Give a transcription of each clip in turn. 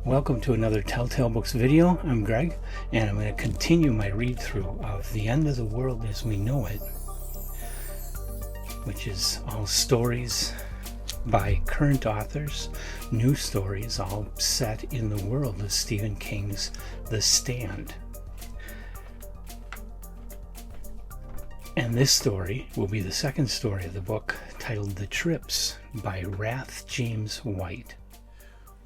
Welcome to another Telltale Books video. I'm Greg, and I'm going to continue my read-through of The End of the World as We Know It, which is all stories by current authors, new stories, all set in the world of Stephen King's The Stand. And this story will be the second story of the book, titled The Trips by Rath James White.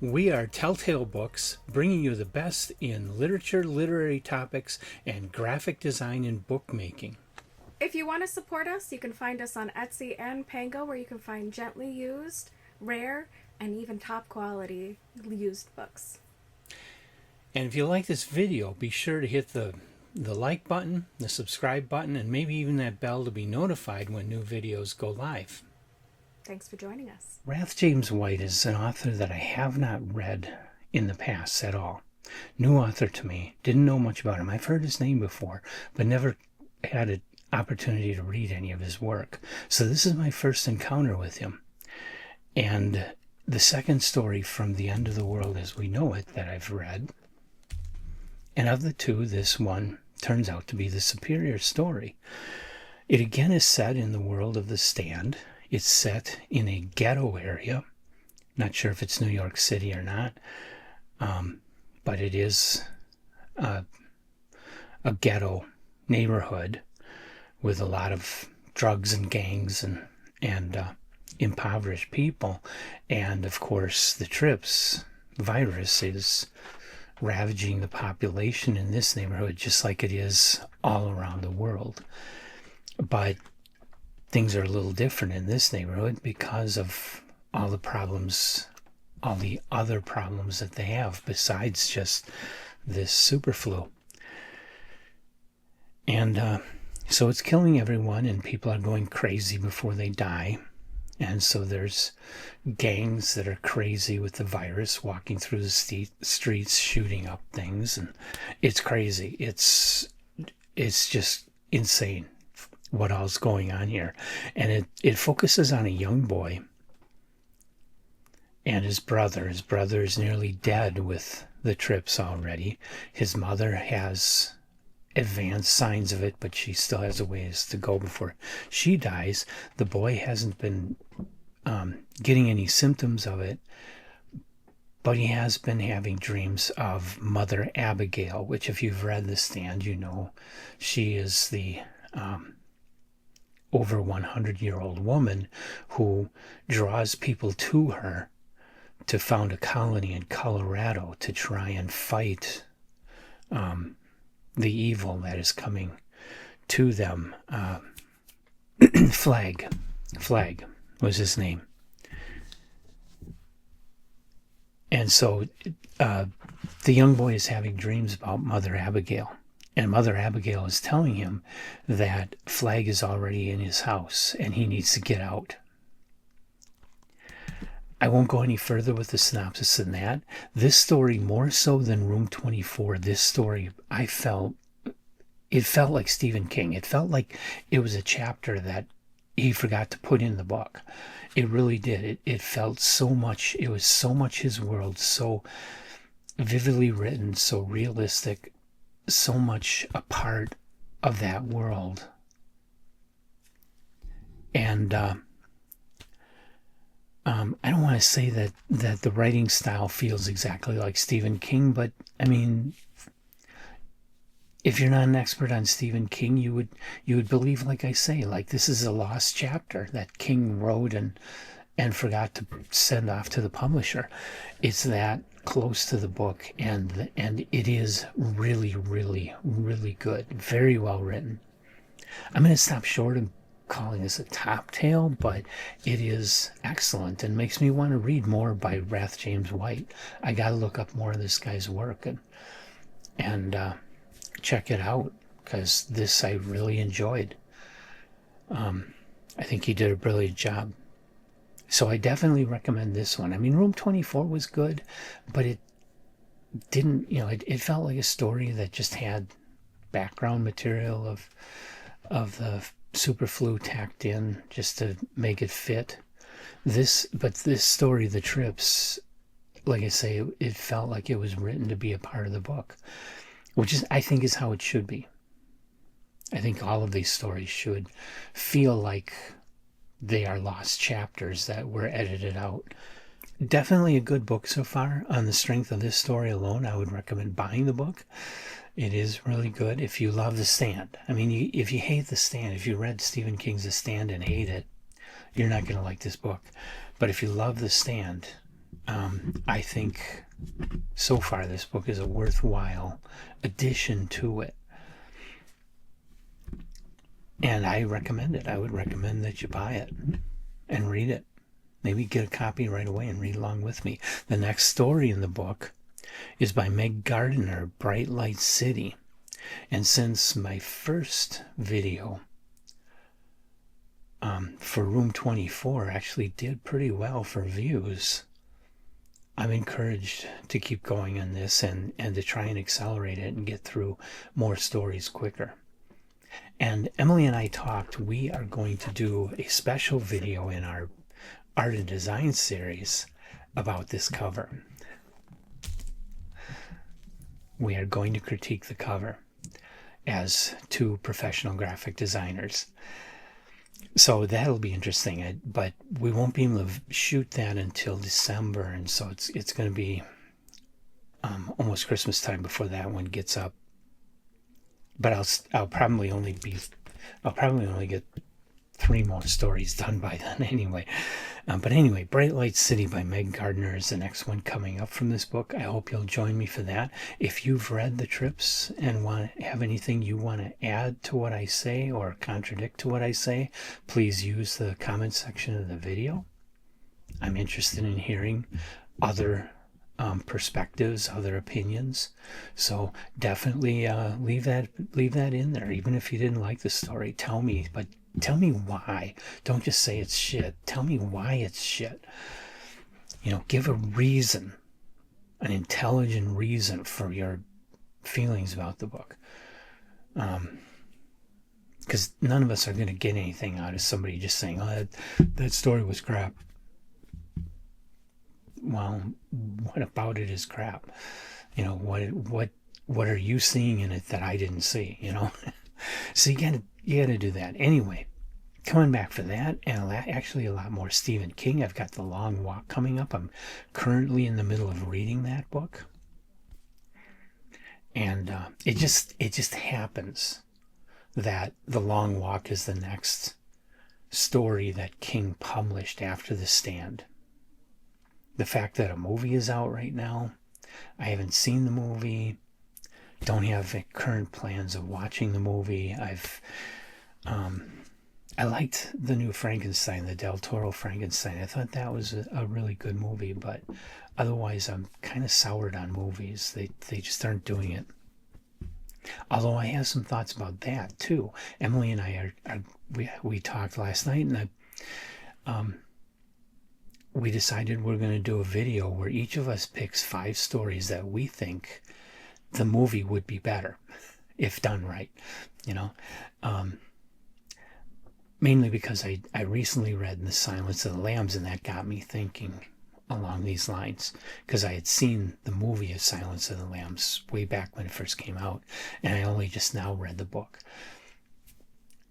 We are Telltale Books, bringing you the best in literature, literary topics, and graphic design and bookmaking. If you want to support us, you can find us on Etsy and Pango, where you can find gently used, rare, and even top quality used books. And if you like this video, be sure to hit the like button, the subscribe button, and maybe even that bell to be notified when new videos go live. Thanks for joining us. Rath James White is an author that I have not read in the past at all. New author to me. Didn't know much about him. I've heard his name before, but never had an opportunity to read any of his work. So this is my first encounter with him. And the second story from The End of the World as We Know It that I've read. And of the two, this one turns out to be the superior story. It again is set in the world of The Stand. It's set in a ghetto area. Not sure if it's New York City or not, but it is a ghetto neighborhood with a lot of drugs and gangs and impoverished people. And of course, the Trips virus is ravaging the population in this neighborhood, just like it is all around the world. But things are a little different in this neighborhood because of all the problems, all the other problems that they have besides just this super flu. And so it's killing everyone, and people are going crazy before they die. And so there's gangs that are crazy with the virus walking through the streets, shooting up things, and it's crazy. It's just insane what all's going on here. And it focuses on a young boy and his brother. His brother is nearly dead with the Trips already. His mother has advanced signs of it, but she still has a ways to go before she dies. The boy hasn't been getting any symptoms of it, but he has been having dreams of Mother Abigail, which, if you've read The Stand, you know she is the over 100-year-old woman who draws people to her to found a colony in Colorado to try and fight the evil that is coming to them. Flag was his name. And so the young boy is having dreams about Mother Abigail. And Mother Abigail is telling him that Flag is already in his house and he needs to get out. I won't go any further with the synopsis than that. This story, more so than Room 24, this story, it felt like Stephen King. It felt like it was a chapter that he forgot to put in the book. It really did. It felt so much, it was so much his world, so vividly written, so realistic, so much a part of that world. And I don't want to say that the writing style feels exactly like Stephen King, but I mean, if you're not an expert on Stephen King, you would believe, like I say, like this is a lost chapter that King wrote and forgot to send off to the publisher. It's that close to the book, and it is really, really, really good. Very well written. I'm going to stop short of calling this a top tale, but it is excellent and makes me want to read more by Rath James White. I got to look up more of this guy's work and check it out, because this I really enjoyed. I think he did a brilliant job. So I definitely recommend this one. I mean, Room 24 was good, but it didn't, it felt like a story that just had background material of the super flu tacked in just to make it fit. But this story, The Trips, like I say, it felt like it was written to be a part of the book, which is, I think, is how it should be. I think all of these stories should feel like they are lost chapters that were edited out. Definitely a good book so far. On the strength of this story alone, I would recommend buying the book. It is really good if you love The Stand. I mean, if you hate The Stand, if you read Stephen King's The Stand and hate it, you're not going to like this book. But if you love The Stand, I think so far this book is a worthwhile addition to it. And I recommend it. I would recommend that you buy it and read it. Maybe get a copy right away and read along with me. The next story in the book is by Meg Gardiner, Bright Light City. And since my first video for Room 24 actually did pretty well for views, I'm encouraged to keep going on this and to try and accelerate it and get through more stories quicker. And Emily and I talked, we are going to do a special video in our art and design series about this cover. We are going to critique the cover as two professional graphic designers. So that'll be interesting, but we won't be able to shoot that until December, and so it's going to be almost Christmas time before that one gets up. But I'll probably only get 3 more stories done by then anyway. But anyway, Bright Light City by Meg Gardiner is the next one coming up from this book. I hope you'll join me for that. If you've read The Trips and have anything you want to add to what I say or contradict to what I say, please use the comment section of the video. I'm interested in hearing other perspectives, other opinions. So definitely leave that in there. Even if you didn't like the story, tell me, but tell me why. Don't just say it's shit. Tell me why it's shit. Give a reason, an intelligent reason for your feelings about the book. Because none of us are going to get anything out of somebody just saying, oh, that story was crap. Well, what about it is crap? What are you seeing in it that I didn't see? So you gotta do that. Anyway, coming back for that, and actually a lot more Stephen King. I've got The Long Walk coming up. I'm currently in the middle of reading that book, and it just happens that The Long Walk is the next story that King published after The Stand. The fact that a movie is out right now, I haven't seen the movie, don't have current plans of watching the movie. I liked the new Frankenstein, the Del Toro Frankenstein. I thought that was a really good movie, but otherwise I'm kind of soured on movies. They just aren't doing it. Although I have some thoughts about that too. Emily and I we talked last night, and we decided we're going to do a video where each of us picks 5 stories that we think the movie would be better if done right. Mainly because I recently read The Silence of the Lambs, and that got me thinking along these lines, because I had seen the movie of Silence of the Lambs way back when it first came out, and I only just now read the book.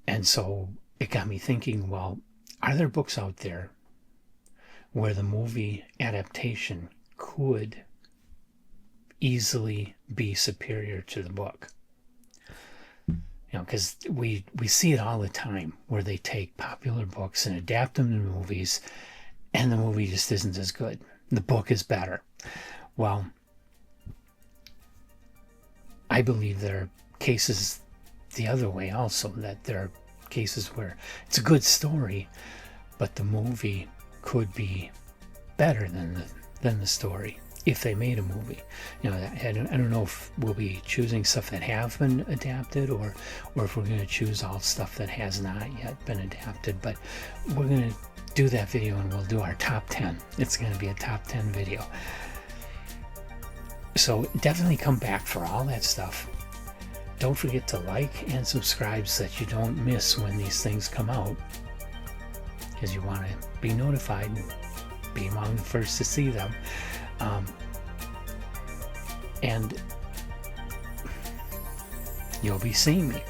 And so it got me thinking, well, are there books out there where the movie adaptation could easily be superior to the book? Because we see it all the time where they take popular books and adapt them to movies, and the movie just isn't as good. The book is better. Well, I believe there are cases the other way also, that there are cases where it's a good story, but the movie could be better than the story if they made a movie. I don't know if we'll be choosing stuff that have been adapted or if we're going to choose all stuff that has not yet been adapted, but we're going to do that video and we'll do our top 10. It's going to be a top 10 video. So definitely come back for all that stuff. Don't forget to like and subscribe so that you don't miss when these things come out, because you want to be notified and be among the first to see them. And you'll be seeing me